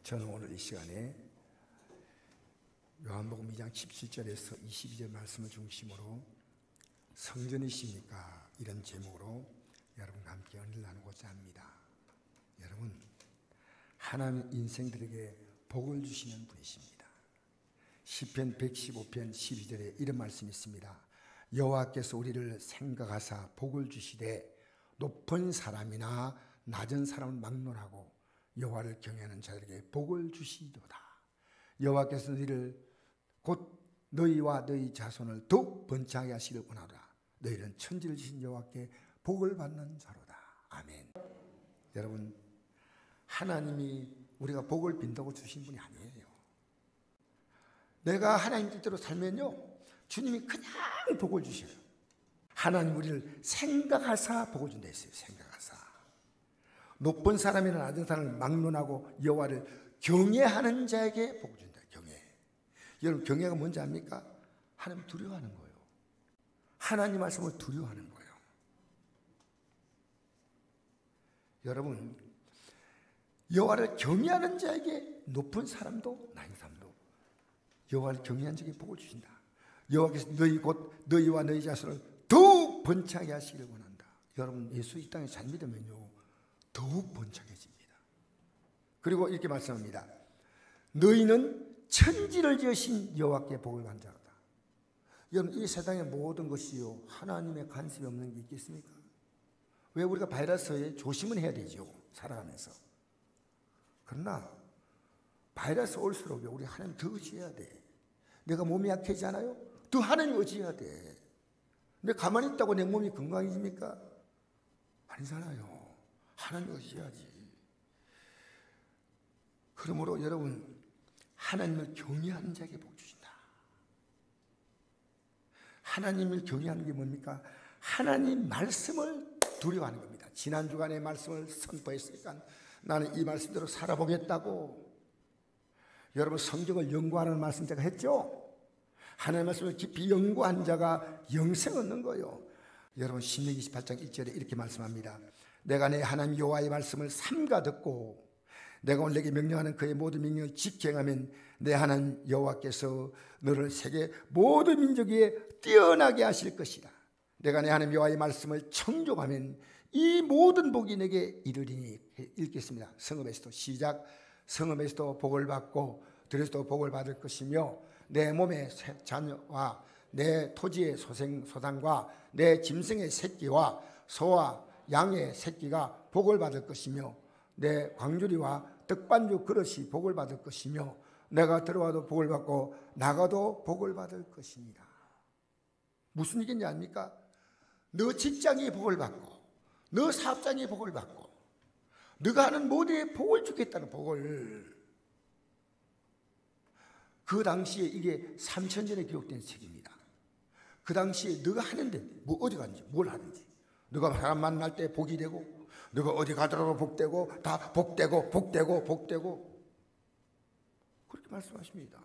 저는 오늘 이 시간에 요한복음 2장 17절에서 22절 말씀을 중심으로 성전이십니까? 이런 제목으로 여러분과 함께 은혜를 나누고자 합니다. 여러분, 하나님 인생들에게 복을 주시는 분이십니다. 시편 115편 12절에 이런 말씀이 있습니다. 여호와께서 우리를 생각하사 복을 주시되 높은 사람이나 낮은 사람을 막론하고 여호와를 경외하는 자들에게 복을 주시도다. 여호와께서 너희를 곧 너희와 너희 자손을 더욱 번창하게 하시기를 원하노라. 너희는 천지를 지신 여호와께 복을 받는 자로다. 아멘. 여러분, 하나님이 우리가 복을 빈다고 주신 분이 아니에요. 내가 하나님 뜻대로 살면요, 주님이 그냥 복을 주셔요. 하나님 우리를 생각하사 복을 준다 했어요. 생각하사. 높은 사람이나 낮은 사람을 막론하고 여호와를 경외하는 자에게 복을 준다. 경외. 여러분, 경외가 뭔지 압니까? 하나님 두려워하는 거예요. 하나님 말씀을 두려워하는 거예요. 여러분, 여호와를 경외하는 자에게 높은 사람도 낮은 사람도 여호와를 경외하는 자에게 복을 주신다. 여호와께서 너희 곧 너희와 너희 자손을 더욱 번창하게 하시기를 원한다. 여러분, 예수 이 땅에 잘 믿으면요, 더욱 번창해집니다. 그리고 이렇게 말씀합니다. 너희는 천지를 지으신 여호와께 복을 받는 자로다. 여러분, 이 세상의 모든 것이요, 하나님의 간섭이 없는 게 있겠습니까? 왜 우리가 바이러스에 조심은 해야 되죠, 살아가면서. 그러나 바이러스 올수록 우리 하나님 더 의지해야 돼. 내가 몸이 약해지잖아요, 더 하나님 의지해야 돼. 내가 가만히 있다고 내 몸이 건강해집니까? 아니잖아요. 하나님 의지해야지. 그러므로 여러분, 하나님을 경외하는 자에게 복 주신다. 하나님을 경외하는 게 뭡니까? 하나님 말씀을 두려워하는 겁니다. 지난 주간에 말씀을 선포했으니까 나는 이 말씀대로 살아보겠다고. 여러분, 성경을 연구하는 말씀 제가 했죠? 하나님의 말씀을 깊이 연구한 자가 영생 얻는 거예요. 여러분, 신명기 28장 1절에 이렇게 말씀합니다. 내가 내 하나님 여호와의 말씀을 삼가 듣고 내가 오늘 내게 명령하는 그의 모든 명령을 지켜행하면 내 하나님 여호와께서 너를 세계 모든 민족 위에 뛰어나게 하실 것이다. 내가 내 하나님 여호와의 말씀을 청종하면 이 모든 복이 내게 이르리니. 읽겠습니다. 성읍에서도 시작. 성읍에서도 복을 받고 들에서도 복을 받을 것이며 내 몸의 자녀와 내 토지의 소산과 내 짐승의 새끼와 소와 양의 새끼가 복을 받을 것이며 내 광주리와 떡반죽 그릇이 복을 받을 것이며 내가 들어와도 복을 받고 나가도 복을 받을 것입니다. 무슨 얘기인지 아닙니까? 너 직장이 복을 받고 너 사업장이 복을 받고 너가 하는 모두에 복을 주겠다는 복을. 그 당시에 이게 3000년에 기록된 책입니다. 그 당시에 너가 하는데 뭐 어디 가는지 뭘 하는지, 너가 사람 만날 때 복이 되고 너가 어디 가더라도 복되고 다 복되고 복되고 복되고 그렇게 말씀하십니다.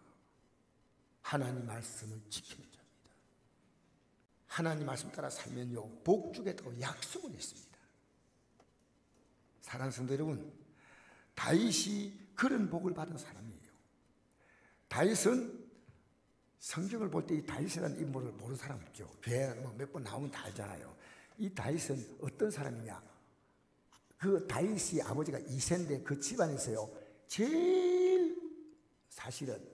하나님 말씀을 지키는 자입니다. 하나님 말씀 따라 살면요, 복 주겠다고 약속을 했습니다. 사랑하는 성도 여러분, 다윗이 그런 복을 받은 사람이에요. 다윗은 성경을 볼 때 이 다윗이라는 인물을 모르는 사람 없죠. 교회 몇 번 나오면 다 알잖아요. 이 다윗은 어떤 사람이냐? 그 다윗이 아버지가 이새인데 그 집안에서요, 제일 사실은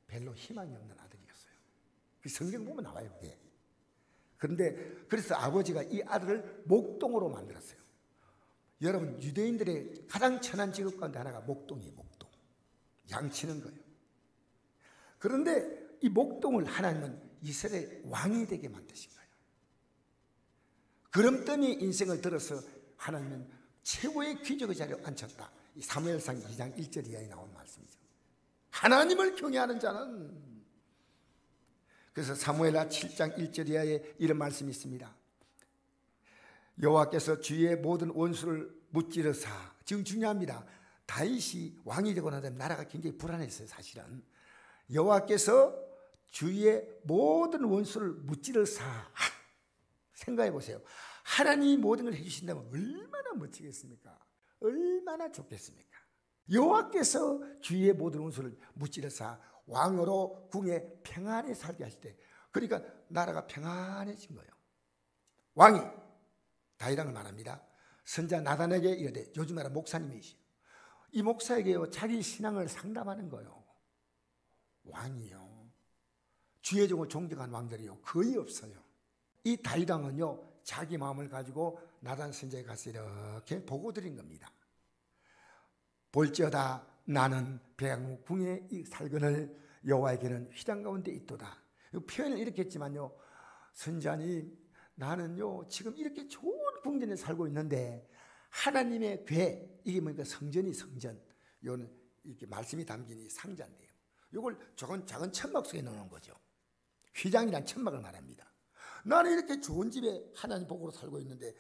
별로 희망이 없는 아들이었어요. 그 성경 보면 나와요, 그게. 그런데 그래서 아버지가 이 아들을 목동으로 만들었어요. 여러분, 유대인들의 가장 천한 직업 가운데 하나가 목동이에요. 목동. 양치는 거예요. 그런데 이 목동을 하나님은 이스라엘 왕이 되게 만드신 거예요. 그럼더니 인생을 들어서 하나님은 최고의 귀족의 자리에 앉혔다. 이 사무엘상 2장 1절 이하에 나온 말씀이죠. 하나님을 경외하는 자는. 그래서 사무엘하 7장 1절 이하에 이런 말씀이 있습니다. 여호와께서 주의 모든 원수를 무찌르사. 지금 중요합니다. 다윗이 왕이 되고 나서 나라가 굉장히 불안했어요. 사실은 여호와께서 주의 모든 원수를 무찌르사. 생각해 보세요. 하나님이 모든 걸 해주신다면 얼마나 멋지겠습니까? 얼마나 좋겠습니까? 여호와께서 주위의 모든 원수를 무찌르사 왕으로 궁에 평안히 살게 하실 때, 그러니까 나라가 평안해진 거예요. 왕이 다윗왕을 말합니다. 선자 나단에게 이르되, 요즘 나라 목사님이시오. 이 목사에게요 자기 신앙을 상담하는 거예요. 왕이요, 주의 종을 존경한 왕들이요 거의 없어요. 이 다윗왕은요 자기 마음을 가지고 나단 선자에 가서 이렇게 보고 드린 겁니다. 볼지어다 나는 백향목 궁에 살거늘 여호와에게는 휘장 가운데 있도다. 표현을 이렇게 했지만요, 선자님 나는요 지금 이렇게 좋은 궁전에 살고 있는데 하나님의 궤, 이게 뭡니까? 성전이 성전. 요는 이렇게 말씀이 담긴 이 상자인데요, 이걸 작은 천막 속에 넣는 거죠. 휘장이란 천막을 말합니다. 나는 이렇게 좋은 집에 하나님 복으로 살고 있는데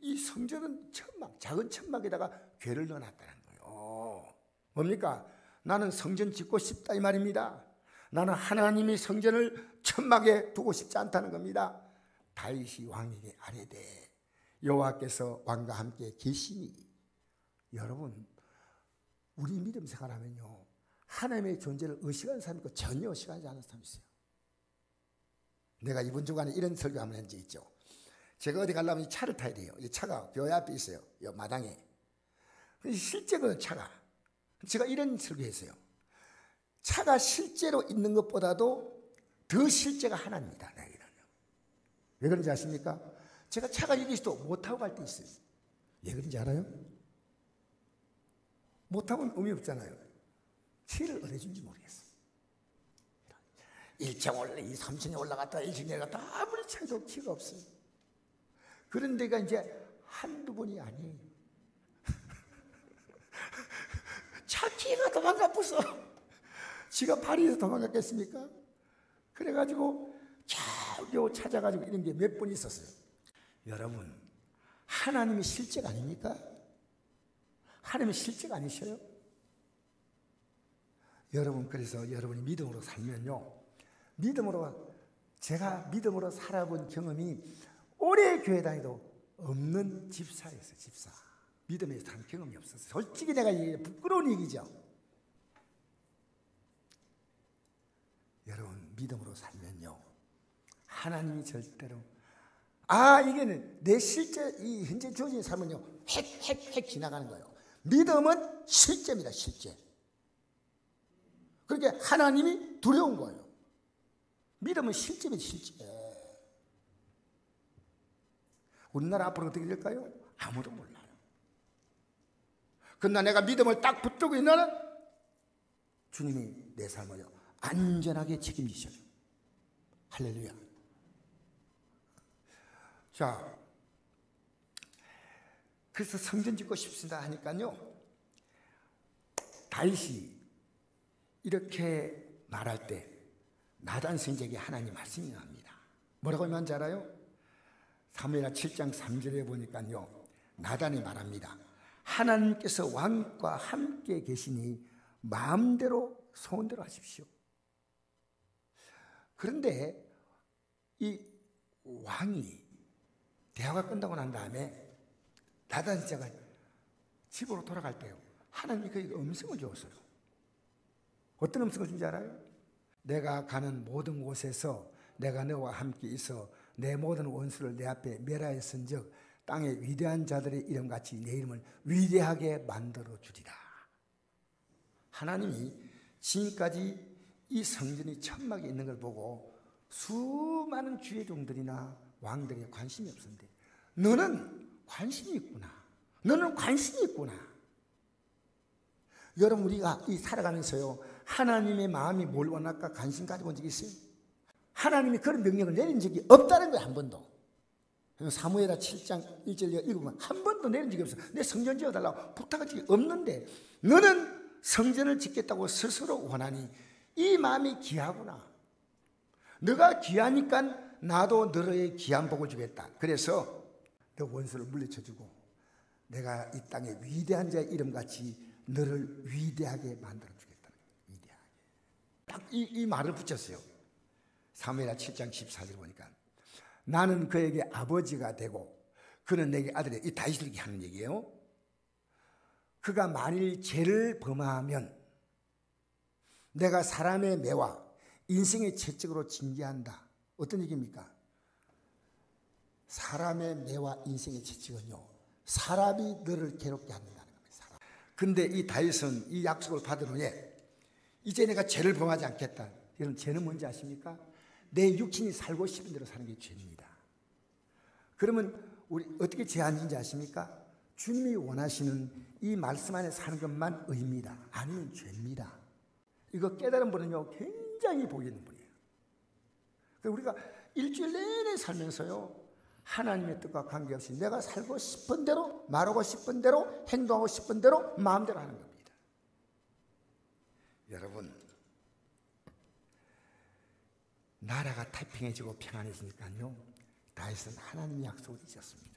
이 성전은 천막, 작은 천막에다가 궤를 넣어놨다는 거예요. 뭡니까? 나는 성전 짓고 싶다 이 말입니다. 나는 하나님의 성전을 천막에 두고 싶지 않다는 겁니다. 다윗이 왕에게 아뢰되, 여호와께서 왕과 함께 계시니. 여러분, 우리 믿음 생활하면요 하나님의 존재를 의식하는 사람이 있고 전혀 의식하지 않는 사람이 있어요. 내가 이번 주간에 이런 설교 한번 한 적 있죠. 제가 어디 가려면 이 차를 타야 돼요. 이 차가 교회 앞에 있어요, 이 마당에. 실제로는 차가, 제가 이런 설교했어요. 차가 실제로 있는 것보다도 더 실제가 하나입니다. 왜 그런지 아십니까? 제가 차가 여기 있어도 못 타고 갈 때 있어요. 왜 그런지 알아요? 못 타고는 의미 없잖아요. 키를 어디 준지 모르겠어요. 1층 올라, 3층에 올라갔다 1층에 내려갔다 아무리 차도 키가 없어요. 그런 데가 이제 한두 번이 아니에요. 차 키가 도망가버서 지가 파리에서 도망갔겠습니까? 그래가지고 겨우 찾아가지고 이런 게 몇 번 있었어요. 여러분, 하나님이 실제가 아닙니까? 하나님이 실제가 아니셔요? 여러분, 그래서 여러분이 믿음으로 살면요, 믿음으로, 제가 믿음으로 살아본 경험이 오래 교회 다니도 없는 집사였어요. 집사. 믿음에 산 경험이 없었어요. 솔직히 내가 이게 부끄러운 얘기죠. 여러분, 믿음으로 살면요 하나님이 절대로, 이게는 내 실제 이 현재 주어진 삶은요 획 지나가는 거예요. 믿음은 실제입니다. 실제. 그러니까 하나님이 두려운 거예요. 믿음은 실제입니다. 실제. 우리나라 앞으로 어떻게 될까요? 아무도 몰라요. 그러나 내가 믿음을 딱 붙들고 있는 주님이 내 삶을요 안전하게 책임지셔요. 할렐루야. 자, 그래서 성전 짓고 싶습니다 하니까요, 다윗이 이렇게 말할 때 나단 선지자에게 하나님 말씀이 나옵니다. 뭐라고 하는지 알아요? 사무엘하 7장 3절에 보니까요, 나단이 말합니다. 하나님께서 왕과 함께 계시니 마음대로 소원대로 하십시오. 그런데 이 왕이 대화가 끝나고 난 다음에 나단 선지자가 집으로 돌아갈 때요, 하나님이 그에게 음성을 주었어요. 어떤 음성을 준지 알아요? 내가 가는 모든 곳에서 내가 너와 함께 있어 내 모든 원수를 내 앞에 멸하였은즉 땅의 위대한 자들의 이름같이 내 이름을 위대하게 만들어 주리라. 하나님이 지금까지 이 성전이 천막에 있는 걸 보고 수많은 주의 종들이나 왕들에게 관심이 없었는데, 너는 관심이 있구나. 너는 관심이 있구나. 여러분, 우리가 이 살아가면서요, 하나님의 마음이 뭘 원할까 관심 가져본 적이 있어요? 하나님이 그런 명령을 내린 적이 없다는 거예요. 한 번도. 사무엘하 7장 1절 읽으면 한 번도 내린 적이 없어요. 내 성전 지어달라고 부탁한 적이 없는데 너는 성전을 짓겠다고 스스로 원하니 이 마음이 귀하구나. 너가 귀하니까 나도 너의 귀한 복을 주겠다. 그래서 너 원수를 물리쳐주고 내가 이 땅에 위대한 자의 이름같이 너를 위대하게 만들어주겠다. 위대하게. 딱 이 말을 붙였어요. 사무엘하 7장 14절 보니까 나는 그에게 아버지가 되고 그는 내게 아들이야. 이 다윗에게 하는 얘기예요. 그가 만일 죄를 범하면 내가 사람의 매와 인생의 채찍으로 징계한다. 어떤 얘기입니까? 사람의 매와 인생의 채찍은요, 사람이 너를 괴롭게 한다는 겁니다. 근데 이 다윗은 이 약속을 받은 후에 이제 내가 죄를 범하지 않겠다. 여러분, 죄는 뭔지 아십니까? 내 육신이 살고 싶은 대로 사는 게 죄입니다. 그러면 우리 어떻게 제한인지 아십니까? 주님이 원하시는 이 말씀 안에 사는 것만 의입니다. 아니면 죄입니다. 이거 깨달은 분은요, 굉장히 복이 있는 분이에요. 우리가 일주일 내내 살면서요, 하나님의 뜻과 관계없이 내가 살고 싶은 대로, 말하고 싶은 대로, 행동하고 싶은 대로, 마음대로 하는 겁니다. 여러분, 나라가太平해지고 평안해지니까요, 다윗은 하나님의 약속을 잊었습니다.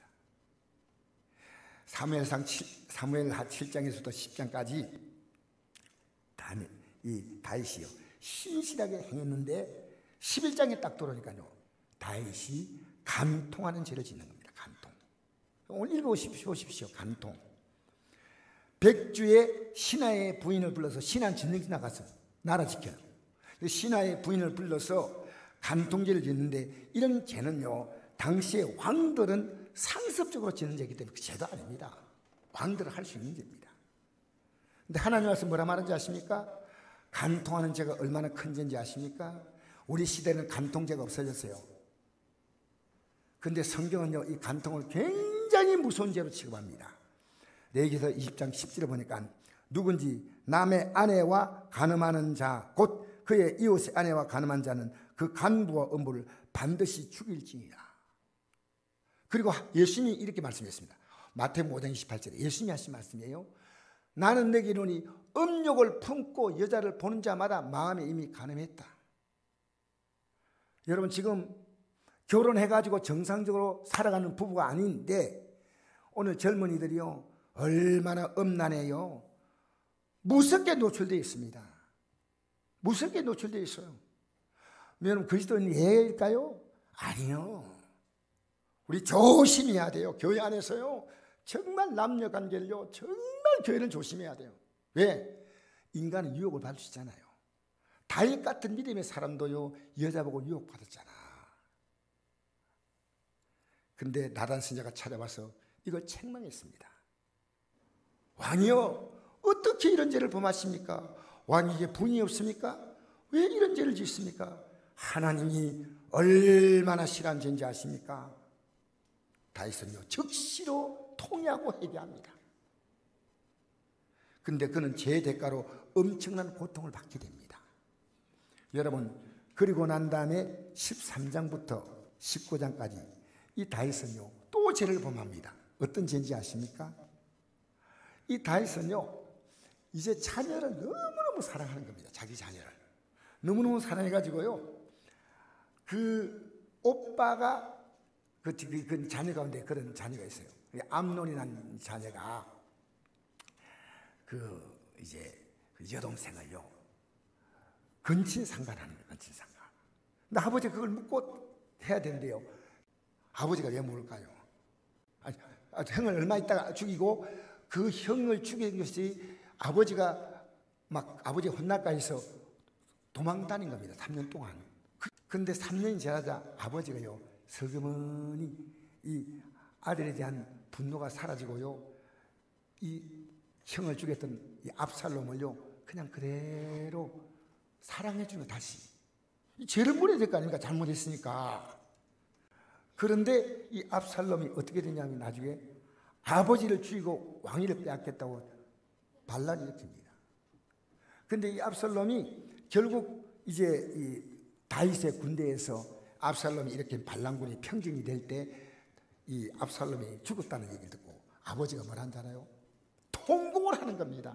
사무엘하 7장에서부터 10장까지 이 다윗이요, 신실하게 행했는데 11장에 딱 들어오니까요, 다윗이 간통하는 죄를 짓는 겁니다. 간통. 오늘 읽어보십시오. 간통. 백주의 신하의 부인을 불러서, 신하는 전쟁 나가서 나라 지켜요. 신하의 부인을 불러서 간통죄를 짓는데, 이런 죄는요, 당시에 왕들은 상습적으로 짓는 죄이기 때문에 그 죄도 아닙니다. 왕들은 할 수 있는 죄입니다. 근데 하나님 말씀 뭐라 말하는지 아십니까? 간통하는 죄가 얼마나 큰 죄인지 아십니까? 우리 시대는 간통죄가 없어졌어요. 근데 성경은요, 이 간통을 굉장히 무서운 죄로 취급합니다. 레위기서 20장 10절에 보니까, 누군지 남의 아내와 간음하는 자, 곧 그의 이웃의 아내와 간음한 자는 그 간부와 음부를 반드시 죽일지니라. 그리고 예수님이 이렇게 말씀했습니다. 마태복음 5장 28절에 예수님이 하신 말씀이에요. 나는 내게 이르노니 음욕을 품고 여자를 보는 자마다 마음에 이미 간음했다. 여러분, 지금 결혼해가지고 정상적으로 살아가는 부부가 아닌데 오늘 젊은이들이요, 얼마나 음란해요. 무섭게 노출되어 있습니다. 무섭게 노출되어 있어요. 여러분, 그리스도인 예일까요? 아니요. 우리 조심해야 돼요. 교회 안에서요, 정말 남녀 관계를요, 정말 교회는 조심해야 돼요. 왜? 인간은 유혹을 받을 수 있잖아요. 다윗 같은 믿음의 사람도요, 여자 보고 유혹받았잖아. 근데 나단 선지자가 찾아와서 이걸 책망했습니다. 왕이요, 어떻게 이런 죄를 범하십니까? 왕에게 분이 없습니까? 왜 이런 죄를 짓습니까? 하나님이 얼마나 싫어하는 죄인지 아십니까? 다윗은요, 즉시로 통회하고 회개합니다. 근데 그는 죄의 대가로 엄청난 고통을 받게 됩니다. 여러분, 그리고 난 다음에 13장부터 19장까지 이 다윗은요, 또 죄를 범합니다. 어떤 죄인지 아십니까? 이 다윗은요, 이제 자녀를 너무너무 사랑하는 겁니다. 자기 자녀를 너무너무 사랑해가지고요, 그 오빠가 그 자녀 가운데 그런 자녀가 있어요. 암논이라는 자녀가 이제 여동생을요, 근친상간하는 거예요. 근친상간. 근데 아버지가 그걸 묻고 해야 되는데요, 아버지가 왜 물을까요? 형을 얼마 있다가 죽이고, 그 형을 죽인 것이 아버지가 막 아버지 혼날까 해서 도망 다닌 겁니다. 3년 동안. 근데 3년이 지나자 아버지가요, 서그머니 이 아들에 대한 분노가 사라지고요, 이 형을 죽였던 이 압살롬을요, 그냥 그대로 사랑해주는, 다시 이 죄를 물어야 될 거 아닙니까? 잘못했으니까. 그런데 이 압살롬이 어떻게 되냐면 나중에 아버지를 죽이고 왕위를 빼앗겠다고 반란을 일으킵니다. 근데 이 압살롬이 결국 이제 이 다윗의 군대에서 압살롬이 이렇게 반란군이 평정이 될 때 이 압살롬이 죽었다는 얘기를 듣고 아버지가 뭐라 줄 알아요? 통곡을 하는 겁니다.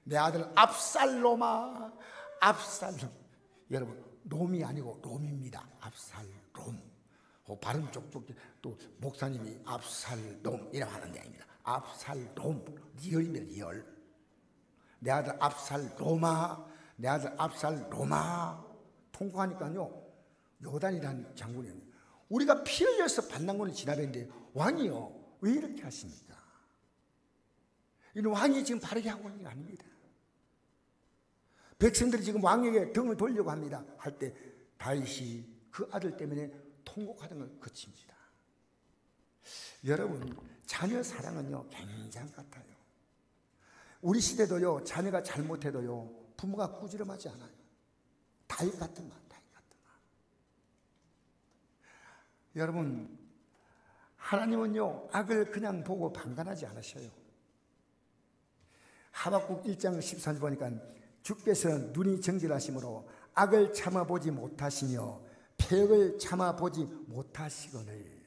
내 아들 압살롬아, 압살롬. 여러분, 롬이 아니고 롬입니다. 압살롬. 발음 쪽쪽 또 목사님이 압살롬이라고 하는 게 아닙니다. 압살롬, 리얼입니다. 리얼. 내 아들 압살롬아, 내 아들 압살롬아. 통곡하니까요, 요단이라는 장군이, 우리가 피 흘려서 반란군을 진압했는데 왕이요, 왜 이렇게 하십니까? 이는 왕이 지금 바르게 하고 있는 게 아닙니다. 백성들이 지금 왕에게 등을 돌려고 합니다. 할 때 다윗이 그 아들 때문에 통곡하던 걸 거칩니다. 여러분, 자녀 사랑은요 굉장히 같아요. 우리 시대도요, 자녀가 잘못해도요 부모가 꾸지람하지 않아요. 다윗 같은 말, 다윗 같은 말. 여러분, 하나님은요 악을 그냥 보고 방관하지 않으셔요. 하박국 1장 13절 보니까 주께서는 눈이 정결하심으로 악을 참아보지 못하시며 폐역을 참아보지 못하시거늘.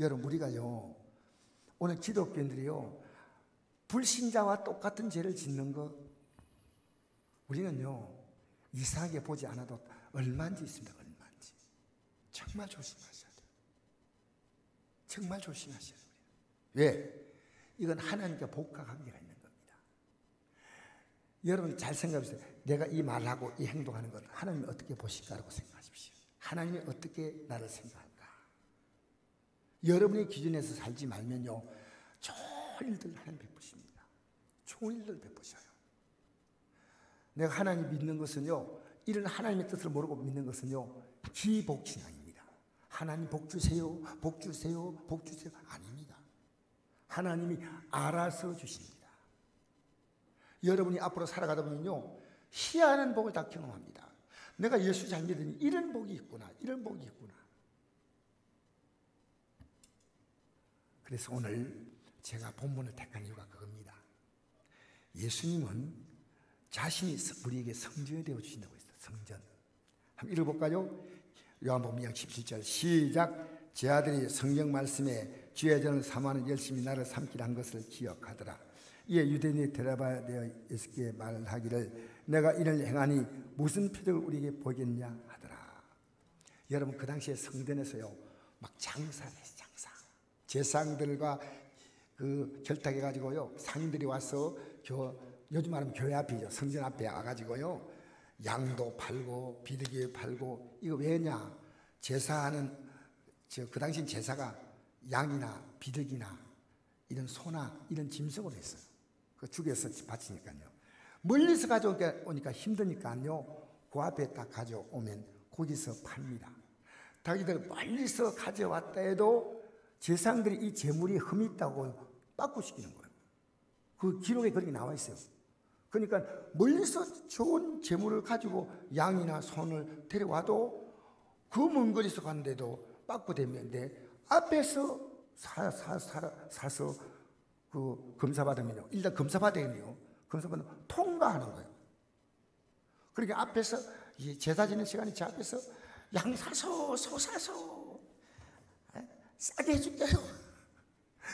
여러분, 우리가요 오늘 기독교인들이요 불신자와 똑같은 죄를 짓는 거 우리는요 이상하게 보지 않아도 얼마인지 있습니다. 얼마인지. 정말 조심하셔야 돼요. 정말 조심하셔야 돼요. 왜? 이건 하나님께 복과 관계가 있는 겁니다. 여러분 잘 생각해보세요. 내가 이 말하고 이 행동하는 것 하나님이 어떻게 보실까라고 생각하십시오. 하나님이 어떻게 나를 생각할까? 여러분의 기준에서 살지 말면요 좋은 일들 하나님 베푸십니다. 좋은 일들 베푸셔요. 내가 하나님 믿는 것은요, 이런 하나님의 뜻을 모르고 믿는 것은요 기복신앙입니다. 하나님 복 주세요, 복 주세요, 복 주세요 아닙니다. 하나님이 알아서 주십니다. 여러분이 앞으로 살아가다 보면요 희한한 복을 다 경험합니다. 내가 예수 잘 믿으니 이런 복이 있구나, 이런 복이 있구나. 그래서 오늘 제가 본문을 택한 이유가 그겁니다. 예수님은 자신이 우리에게 성전이 되어 주신다고 했어요. 성전. 한번 읽어볼까요? 요한복음 2장 17절 시작. 제 아들이 성경 말씀에 주의 전을 삼하는 열심히 나를 삼키라 한 것을 기억하더라. 이에 유대인이 대답하여 예수께 말하기를 내가 이를 행하니 무슨 표적을 우리에게 보이겠냐 하더라. 여러분, 그 당시에 성전에서요 막 장사를 했어요. 장사. 제상들과 그 결탁해가지고요 상인들이 와서 요즘 말하면 교회 앞이죠. 성전 앞에 와가지고요 양도 팔고 비둘기 팔고. 이거 왜냐? 제사하는 그 당시 제사가 양이나 비둘기나 이런 소나 이런 짐승으로 했어요. 그 죽여서 바치니까요. 멀리서 가져오니까 힘드니까요 그 앞에 딱 가져오면 거기서 팝니다. 자기들 멀리서 가져왔다 해도 제사장들이 이 재물이 흠이 있다고 빠꾸시키는 거예요. 그 기록에 그렇게 나와 있어요. 그러니까 멀리서 좋은 재물을 가지고 양이나 손을 데려와도 그 먼 거리에서 갔는데도 빠꾸되는데 앞에서 사서 그 검사받으면요. 일단 검사받으면요. 검사받으면 통과하는 거예요. 그러니까 앞에서 제사 지는 시간이 제 앞에서 양 사서 소 사서 싸게 해줄게요.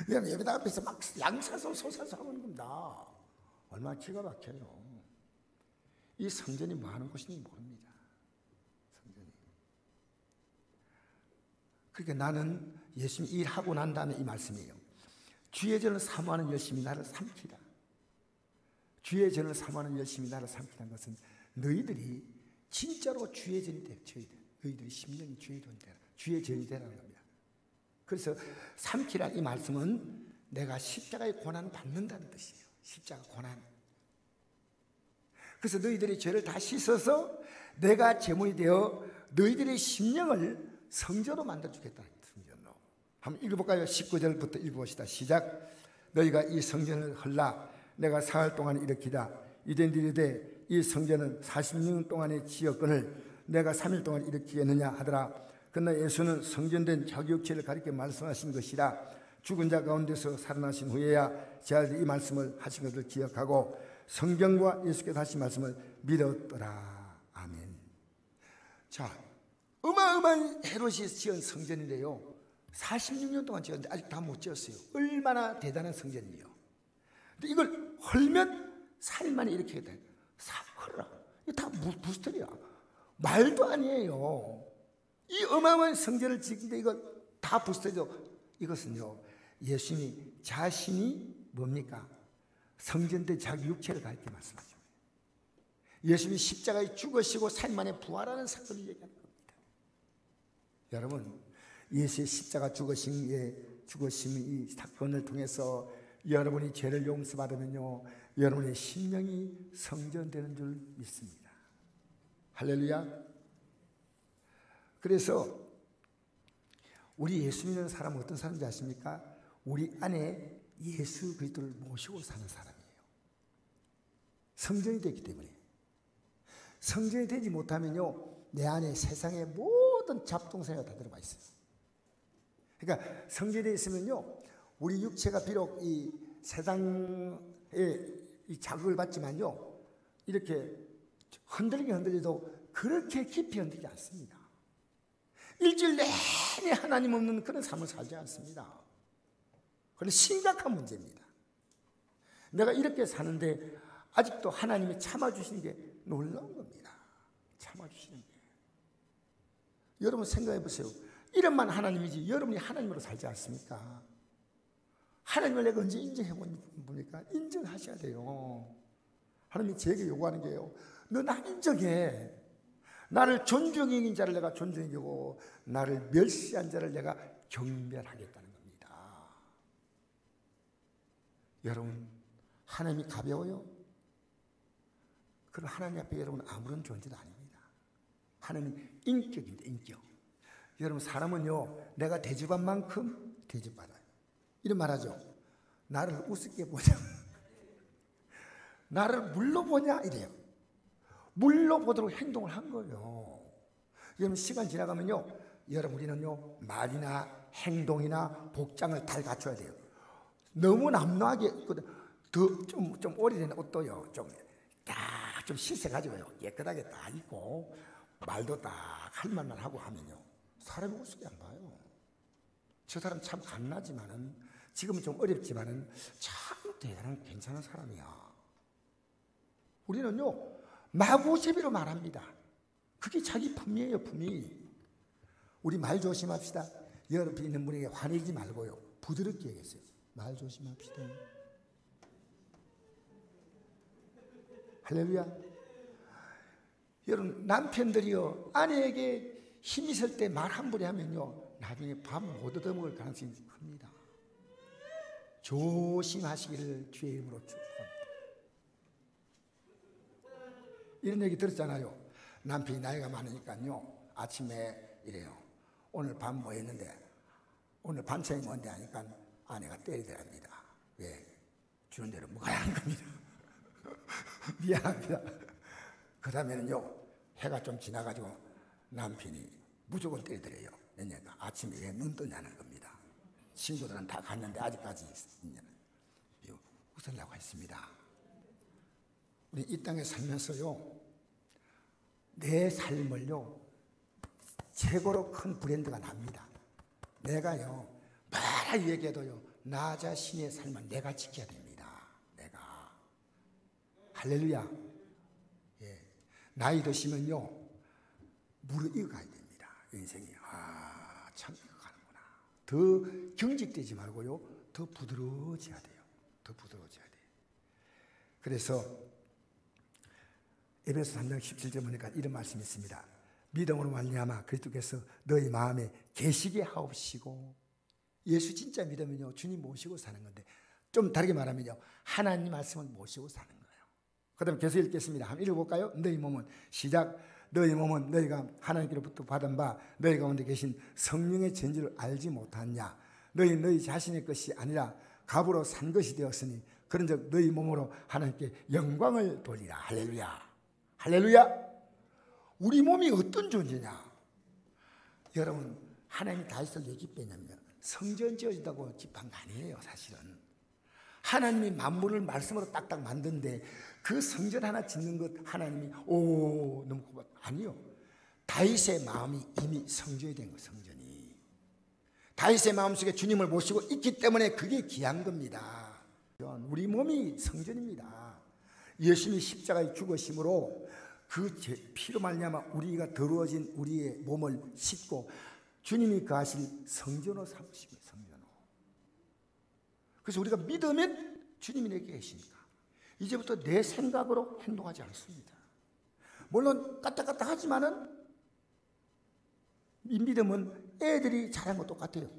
그냥 여기다 앞에서 막 양 사서 소 사서 하는 겁니다. 얼마나 기가 막혀요. 이 성전이 뭐 하는 곳인지 모릅니다. 성전이. 그러니까 나는 예수님 일하고 난 다음에 이 말씀이에요. 주의 전을 사모하는 열심히 나를 삼키라. 주의 전을 사모하는 열심히 나를 삼키라는 것은 너희들이 진짜로 주의 전이 되어야 돼. 너희들이 심령이 주의 전이 되라. 주의 전이 되라는 겁니다. 그래서 삼키라 이 말씀은 내가 십자가의 고난을 받는다는 뜻이에요. 십자가 고난. 그래서 너희들의 죄를 다 씻어서 내가 제물이 되어 너희들의 심령을 성전으로 만들어주겠다는 성전으로. 한번 읽어볼까요? 19절부터 읽어봅시다. 시작. 너희가 이 성전을 헐라 내가 사흘 동안 일으키다. 유대인들이 이르되 이 성전은 40년 동안의 지었건을 내가 3일 동안 일으키겠느냐 하더라. 그러나 예수는 성전된 자기 육체를 가리켜 말씀하신 것이라. 죽은 자 가운데서 살아나신 후에야 제 아들이 이 말씀을 하신 것을 기억하고 성경과 예수께서 하신 말씀을 믿었더라. 아멘. 자, 어마어마한 헤롯이 지은 성전인데요 46년 동안 지었는데 아직 다 못 지었어요. 얼마나 대단한 성전이에요. 근데 이걸 헐면 4일 만에 이렇게 돼. 사커라. 이거 다 부스터리야. 말도 아니에요. 이 어마어마한 성전을 짓는데 이거 다 부스터리죠. 이것은요 예수님이 자신이 뭡니까? 성전된 자기 육체를 가리켜 말씀하죠. 예수님이 십자가에 죽으시고 3일 만에 부활하는 사건을 얘기하는 겁니다. 여러분, 예수의 십자가 죽으심의 이 사건을 통해서 여러분이 죄를 용서받으면요, 여러분의 심령이 성전되는 줄 믿습니다. 할렐루야. 그래서 우리 예수 믿는 사람은 어떤 사람인지 아십니까? 우리 안에 예수 그리스도를 모시고 사는 사람이에요. 성전이 되기 때문에. 성전이 되지 못하면요, 내 안에 세상의 모든 잡동사니가 다 들어가 있어요. 그러니까 성전에 있으면요, 우리 육체가 비록 이 세상의 이 자극을 받지만요, 이렇게 흔들려도 그렇게 깊이 흔들리지 않습니다. 일주일 내내 하나님 없는 그런 삶을 살지 않습니다. 그건 심각한 문제입니다. 내가 이렇게 사는데 아직도 하나님이 참아주시는 게 놀라운 겁니다. 참아주시는 게. 여러분 생각해 보세요. 이름만 하나님이지 여러분이 하나님으로 살지 않습니까? 하나님을 내가 언제 인정해 봅니까? 인정하셔야 돼요. 하나님이 제게 요구하는 게요, 너 나 인정해. 나를 존중인 자를 내가 존중이고 나를 멸시한 자를 내가 경멸하겠다는 겁니다. 여러분, 하나님이 가벼워요? 그럼 하나님 앞에 여러분 아무런 존재도 아닙니다. 하나님 인격입니다. 인격. 여러분, 사람은요, 내가 대접한 만큼 대접받아요. 이런 말하죠. 나를 우습게 보냐, 나를 물로 보냐 이래요. 물로 보도록 행동을 한 거예요. 여러분, 시간 지나가면요, 여러분 우리는요, 말이나 행동이나 복장을 다 갖춰야 돼요. 너무 남루하게 좀 오래된 옷도요, 좀 씻어가지고요, 깨끗하게 딱 입고 말도 딱 할 말만 하고 하면요, 사람이 우습게 안 봐요. 저 사람 참 갓나지만은, 지금은 좀 어렵지만은 참 대단한 괜찮은 사람이야. 우리는요, 마구제비로 말합니다. 그게 자기 품이에요, 품이. 우리 말 조심합시다. 옆에 있는 분에게 화내지 말고요, 부드럽게 얘기했어요. 말 조심합시다. 할렐루야. 여러분, 남편들이요, 아내에게 힘이 있을 때 말 한 부리 하면요, 나중에 밥 못 얻어먹을 가능성이 큽니다. 조심하시기를 주의 이름으로 축복합니다. 이런 얘기 들었잖아요. 남편이 나이가 많으니까요, 아침에 이래요. 오늘 밤 뭐 했는데, 오늘 반찬이 뭔데 하니까 아내가 때리더랍니다. 왜? 주는 대로 먹어야 하는 겁니다. 미안합니다. 그 다음에는요, 해가 좀 지나가지고 남편이 무조건 때리더래요. 왜냐면 아침에 왜 눈 뜨냐는 겁니다. 친구들은 다 갔는데 아직까지 있냐는. 웃으려고 했습니다. 우리 이 땅에 살면서요, 내 삶을요, 최고로 큰 브랜드가 납니다. 내가요, 말을 얘기해도요, 나 자신의 삶을 내가 지켜야 됩니다. 내가. 할렐루야. 예. 나이 드시면요, 무르익어가야 됩니다. 인생이. 참 이거 가는구나. 더 경직되지 말고요, 더 부드러워져야 돼요. 더 부드러워져야 돼요. 그래서 에베소 3장 17절 보니까 이런 말씀이 있습니다. 믿음으로 말미암아 그리스도께서 너희 마음에 계시게 하옵시고. 예수 진짜 믿으면요, 주님 모시고 사는 건데, 좀 다르게 말하면요, 하나님 말씀을 모시고 사는 거예요. 그 다음에 계속 읽겠습니다. 한번 읽어볼까요? 너희 몸은, 시작. 너희 몸은 너희가 하나님께로부터 받은 바 너희 가운데 계신 성령의 전지를 알지 못하냐. 너희 자신의 것이 아니라 값으로 산 것이 되었으니 그런즉 너희 몸으로 하나님께 영광을 돌리라. 할렐루야. 할렐루야. 우리 몸이 어떤 존재냐. 여러분, 하나님이 다윗을 왜 기뻐했냐면 성전 지어진다고 기뻐한 거 아니에요. 사실은 하나님이 만물을 말씀으로 딱딱 만드는데 그 성전 하나 짓는 것 하나님이 너무 고맙다. 아니요. 다윗의 마음이 이미 성전이 된 거예요. 성전이. 다윗의 마음속에 주님을 모시고 있기 때문에 그게 귀한 겁니다. 우리 몸이 성전입니다. 예수님이 십자가에 죽으심으로 그 피로 말미암아 우리가 더러워진 우리의 몸을 씻고 주님이 거하실 성전으로 삼으시고, 성전으로. 그래서 우리가 믿으면 주님이 내게 계시니까 이제부터 내 생각으로 행동하지 않습니다. 물론 까딱까딱 하지만은 이 믿음은 애들이 잘한 것 똑같아요.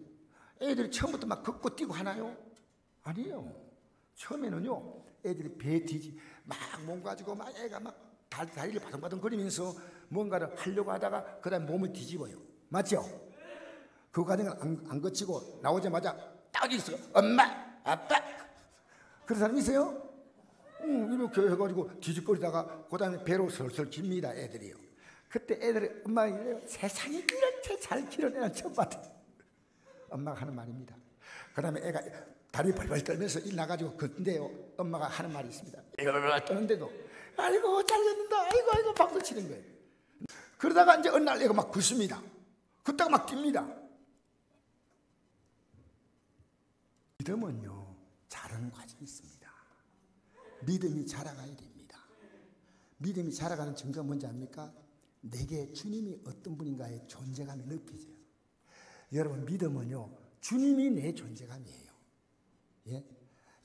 애들이 처음부터 막 걷고 뛰고 하나요? 아니에요. 처음에는요, 애들이 배 뒤지 막 몸 가지고 막 애가 막 다리를 바둥바둥 거리면서 뭔가를 하려고 하다가 그다음에 몸을 뒤집어요. 맞죠? 그 과정을 안 거치고 나오자마자 딱 있어. 엄마, 아빠. 그런 사람 있어요? 이렇게 해가지고 뒤집거리다가 그다음에 배로 설설 깁니다, 애들이요. 그때 애들이 엄마가 이래요. 세상에 이렇게 잘 키운 애는 처음 봤다. 엄마가 하는 말입니다. 그다음에 애가 다리 벌벌 떨면서 일나가지고 걷는데요, 엄마가 하는 말이 있습니다. 이걸 떠는데도 아이고 잘 걷는다, 아이고 박수 치는 거예요. 그러다가 이제 어느 날 애가 막 걷습니다. 걷다가 막 뜁니다. 믿음은요, 자라는 과정이 있습니다. 믿음이 자라가야 됩니다. 믿음이 자라가는 증거가 뭔지 압니까? 내게 주님이 어떤 분인가의 존재감이 느껴져요. 여러분, 믿음은요, 주님이 내 존재감이에요. 예?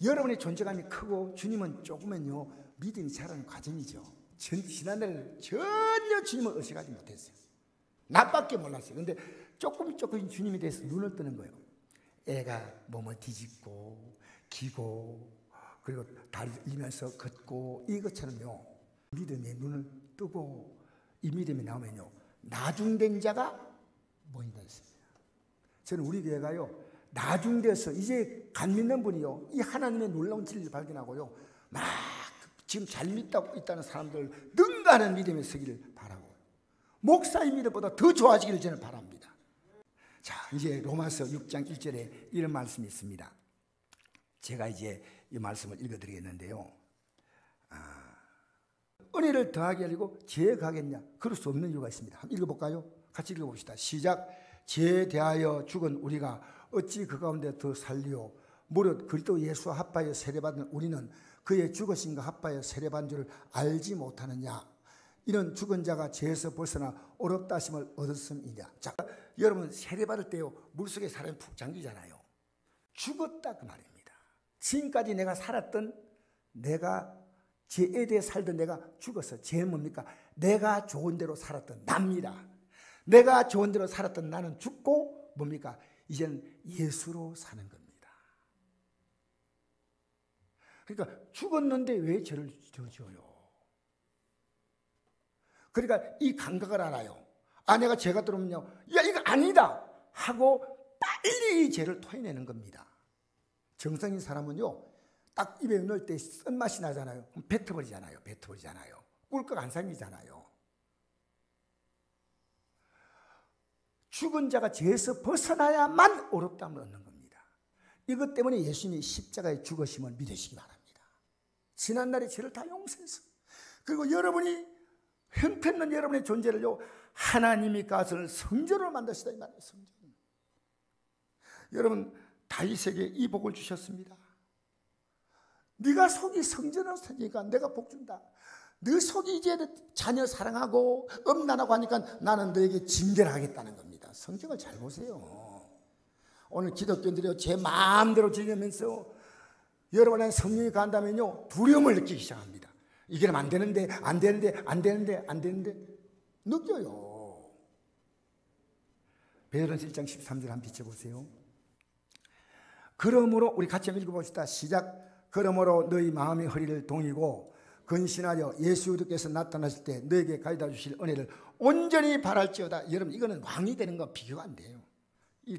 여러분의 존재감이 크고 주님은 조금은요, 믿음이 자라는 과정이죠. 지난날에는 전혀 주님을 의식하지 못했어요. 나밖에 몰랐어요. 근데 조금 주님에 대해서 눈을 뜨는 거예요. 애가 몸을 뒤집고 기고 그리고 다리를 이면서 걷고 이것처럼요, 믿음의 눈을 뜨고 이 믿음이 나오면요, 나중된 자가 모인다 했습니다. 저는 우리 교회가요, 나중돼서 이제 간 믿는 분이요, 이 하나님의 놀라운 진리를 발견하고요, 막 지금 잘 믿고 있다는 사람들 능가하는 믿음에 서기를 바라고, 목사의 믿음보다 더 좋아지기를 저는 바랍니다. 자, 이제 로마서 6장 1절에 이런 말씀이 있습니다. 제가 이제 이 말씀을 읽어드리겠는데요. 은혜를 더하게 하려고 죄에 가겠냐? 그럴 수 없는 이유가 있습니다. 한번 읽어볼까요? 같이 읽어봅시다. 시작. 죄에 대하여 죽은 우리가 어찌 그 가운데 더 살리오? 무릇 그리스도 예수와 합하여 세례받은 우리는 그의 죽으심과 합하여 세례받은 줄을 알지 못하느냐? 이는 죽은 자가 죄에서 벗어나 어렵다 하심을 얻었음이냐. 자, 여러분, 세례받을 때요, 물속에 사람이 푹 잠기잖아요. 죽었다 그 말입니다. 지금까지 내가 살았던, 내가 죄에 대해 살던 내가 죽었어. 죄는 뭡니까? 내가 좋은 대로 살았던 납니다. 내가 좋은 대로 살았던 나는 죽고 뭡니까? 이제는 예수로 사는 겁니다. 그러니까 죽었는데 왜 죄를 지어요? 그러니까 이 감각을 알아요. 내가 죄가 들어오면요, 야 이거 아니다 하고 빨리 이 죄를 토해내는 겁니다. 정상인 사람은요, 딱 입에 넣을 때 쓴맛이 나잖아요. 그럼 뱉어버리잖아요. 꿀꺽 안 생기잖아요. 죽은 자가 죄에서 벗어나야만 어렵다함을 얻는 겁니다. 이것 때문에 예수님이 십자가의 죽으심을 믿으시기 바랍니다. 지난날의 죄를 다 용서해서, 그리고 여러분이 형편없는 여러분의 존재를요, 하나님이 가서 성전으로 만드시다 이 말이에요. 성전. 여러분, 다윗에게 이 복을 주셨습니다. 네가 속이 성전으로 사니까 내가 복 준다. 네 속이 이제 자녀 사랑하고 음란하고 하니까 나는 너에게 징계를 하겠다는 겁니다. 성경을 잘 보세요. 오늘 기독교인들이 제 마음대로 지내면서 여러분의 성령이 간다면요, 두려움을 느끼기 시작합니다. 이게 안 되는데 느껴요. 베드로전서 1장 13절 한번 비춰보세요. 그러므로 우리 같이 한번 읽어봅시다. 시작. 그러므로 너희 마음의 허리를 동이고 근신하여 예수 그리스도께서 나타나실 때 너에게 가져다 주실 은혜를 온전히 바랄지어다. 여러분, 이거는 왕이 되는 거 비교가 안 돼요.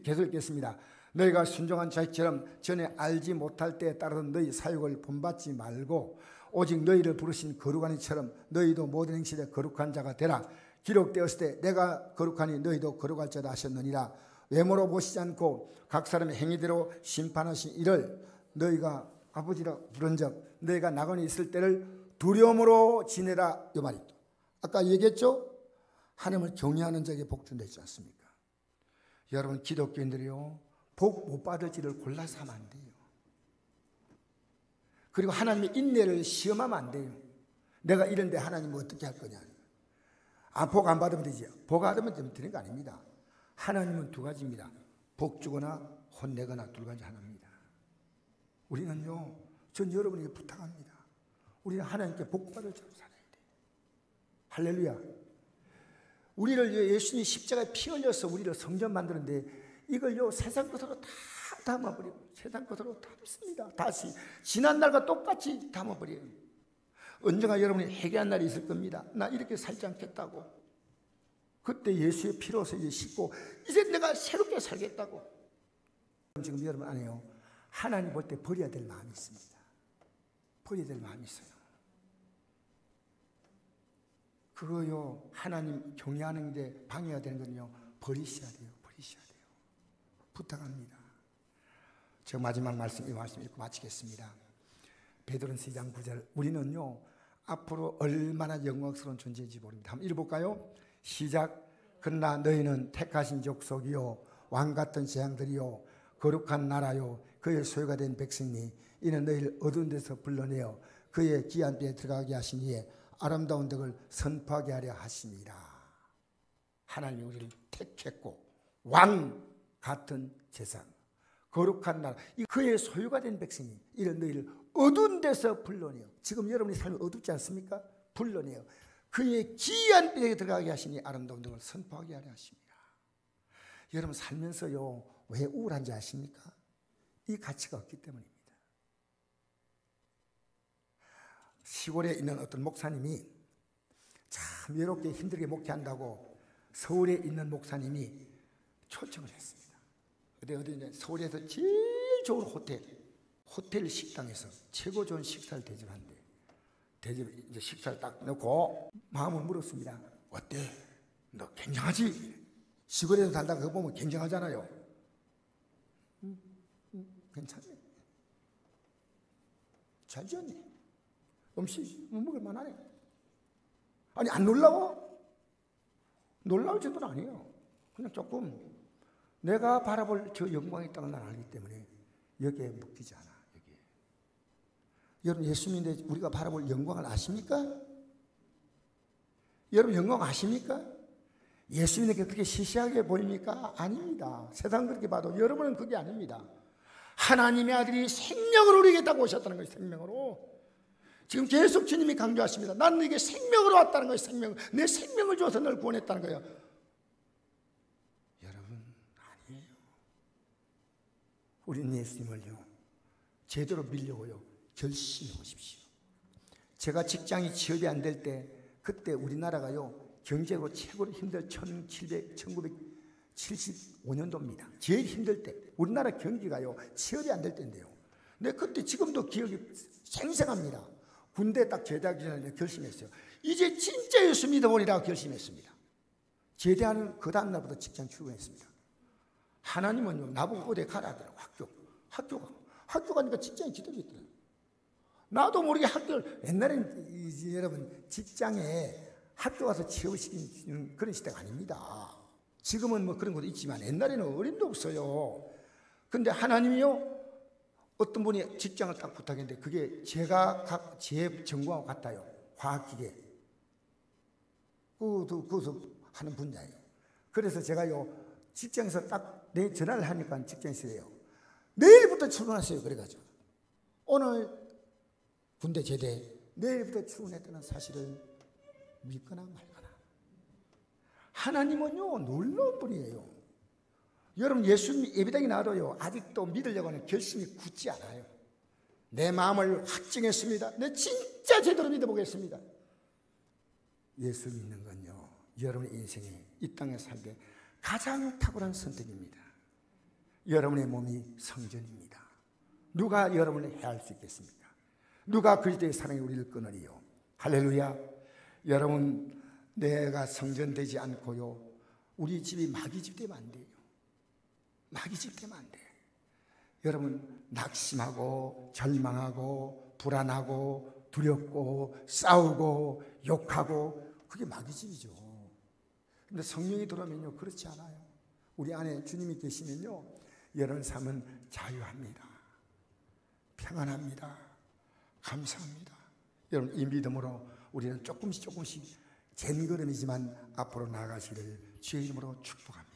계속 읽겠습니다. 너희가 순종한 자식처럼 전에 알지 못할 때에 따르던 너희 사육을 본받지 말고 오직 너희를 부르신 거룩한 이처럼 너희도 모든 행실에 거룩한 자가 되라. 기록되었을 때 내가 거룩하니 너희도 거룩할지어다 하셨느니라. 외모로 보시지 않고 각 사람의 행위대로 심판하신 이를 너희가 아버지라 부른 적 너희가 나그네 있을 때를 두려움으로 지내라. 이 말이 아까 얘기했죠? 하나님을 경외하는 자에게 복 준다 했지 않습니까? 여러분, 기독교인들이요, 복 못 받을지를 골라서 하면 안 돼요. 그리고 하나님의 인내를 시험하면 안 돼요. 내가 이런데 하나님은 어떻게 할 거냐. 복 안 받으면 되지. 복 안 받으면 되는 거 아닙니다. 하나님은 두 가지입니다. 복 주거나 혼내거나 두 가지 하나입니다. 우리는요, 전 여러분에게 부탁합니다. 우리는 하나님께 복받을 자로 살아야 돼요. 할렐루야. 우리를 예수님이 십자가에 피 흘려서 우리를 성전 만드는데 이걸요, 세상 것으로 다 담아버리고 세상 것으로 담습니다. 다시 지난 날과 똑같이 담아버려요. 언젠가 여러분이 회개한 날이 있을 겁니다. 나 이렇게 살지 않겠다고. 그때 예수의 피로서 이제 씻고 이제 내가 새롭게 살겠다고. 지금 여러분 안에요, 하나님 볼 때 버려야 될 마음이 있습니다. 버려야 될 마음이 있어요. 그거요, 하나님 경외하는 데 방해가 되는 거는요, 버리셔야 돼요. 버리셔야 돼요. 부탁합니다. 저 마지막 말씀, 이 말씀 읽고 마치겠습니다. 베드로전서 2장 9절. 우리는요, 앞으로 얼마나 영광스러운 존재인지 모릅니다. 한번 읽어볼까요? 시작. 그러나 너희는 택하신 족속이요, 왕같은 재앙들이요, 거룩한 나라요, 그의 소유가 된 백성이, 이는 너희를 어두운 데서 불러내어 그의 귀한 때에 들어가게 하신 이에 아름다운 덕을 선포하게 하려 하십니다. 하나님이 우리를 택했고 왕 같은 재산, 거룩한 나라, 그의 소유가 된 백성이, 이런 너희를 어두운 데서 불러내어, 지금 여러분의 삶이 어둡지 않습니까? 불러내어 그의 귀한 때에 들어가게 하시니 아름다운 덕을 선포하게 하려 하십니다. 여러분 살면서요, 왜 우울한지 아십니까? 이 가치가 없기 때문입니다. 시골에 있는 어떤 목사님이 참 외롭게 힘들게 목회한다고 서울에 있는 목사님이 초청을 했습니다. 어디 서울에서 제일 좋은 호텔 식당에서 최고 좋은 식사를 대접한대. 이제 식사를 딱 넣고 마음을 물었습니다. 어때? 너 굉장하지? 시골에서 살다가 그거 보면 굉장하잖아요. 괜찮네. 잘 지었네. 음식 먹을 만하네. 아니 안 놀라워? 놀라울 정도는 아니에요. 그냥 조금 내가 바라볼 저 영광이 있다는 걸 알기 때문에 여기에 묶이지 않아. 여기에. 여러분 예수 믿는데 우리가 바라볼 영광을 아십니까? 여러분 영광 아십니까? 예수 믿는 게 그렇게 시시하게 보입니까? 아닙니다. 세상 그렇게 봐도 여러분은 그게 아닙니다. 하나님의 아들이 생명을 우리에게 오셨다는 거예요. 생명으로. 지금 계속 주님이 강조하십니다. 나는 너에게 생명으로 왔다는 거예요. 생명. 내 생명을 줘서 널 구원했다는 거예요. 여러분 아니에요. 우리는 예수님을요, 제대로 믿려고요, 결심해 보십시오. 제가 직장이 취업이 안 될 때, 그때 우리나라가요 경제로 최고로 힘들 1975년도입니다. 제일 힘들 때 우리나라 경기가요 취업이 안 될 때인데요. 근데 그때 지금도 기억이 생생합니다. 군대 딱 제대하기 전에 결심했어요. 이제 진짜 예수 믿어보리라고 결심했습니다. 제대하는 그 다음 날부터 직장 출근했습니다. 하나님은요 나보고 어디 가라 하더라고. 학교 가니까 직장이 기다리더라고요. 나도 모르게 학교를, 옛날에는 여러분 직장에 학교 가서 취업시키는 그런 시대가 아닙니다. 지금은 뭐 그런 것도 있지만 옛날에는 어림도 없어요. 근데 하나님이요, 어떤 분이 직장을 딱 부탁했는데 그게 제 전공하고 같아요. 과학기계. 그것도 하는 분야예요. 그래서 제가요 직장에서 딱 내 전화를 하니까 직장에서 해요. 내일부터 출근하세요. 그래가지고 오늘 군대 제대, 내일부터 출근했다는 사실을 믿거나 말거나. 하나님은요 놀라운 분이에요. 여러분 예수님 예배당에 나와도요 아직도 믿으려고 하는 결심이 굳지 않아요. 내 마음을 확증했습니다. 내 진짜 제대로 믿어보겠습니다. 예수 믿는 건요 여러분의 인생에 이 땅에 살때 가장 탁월한 선택입니다. 여러분의 몸이 성전입니다. 누가 여러분을 해할 수 있겠습니까? 누가 그리스도의 사랑에 우리를 끊으리요? 할렐루야. 여러분 내가 성전되지 않고요 우리 집이 마귀집 되면 안 돼요. 마귀집 되면 안 돼. 여러분 낙심하고 절망하고 불안하고 두렵고 싸우고 욕하고 그게 마귀집이죠. 근데 성령이 들어오면요 그렇지 않아요. 우리 안에 주님이 계시면요 여러분 삶은 자유합니다. 평안합니다. 감사합니다. 여러분 이 믿음으로 우리는 조금씩 잰 걸음이지만 앞으로 나아가시기를 주의 이름으로 축복합니다.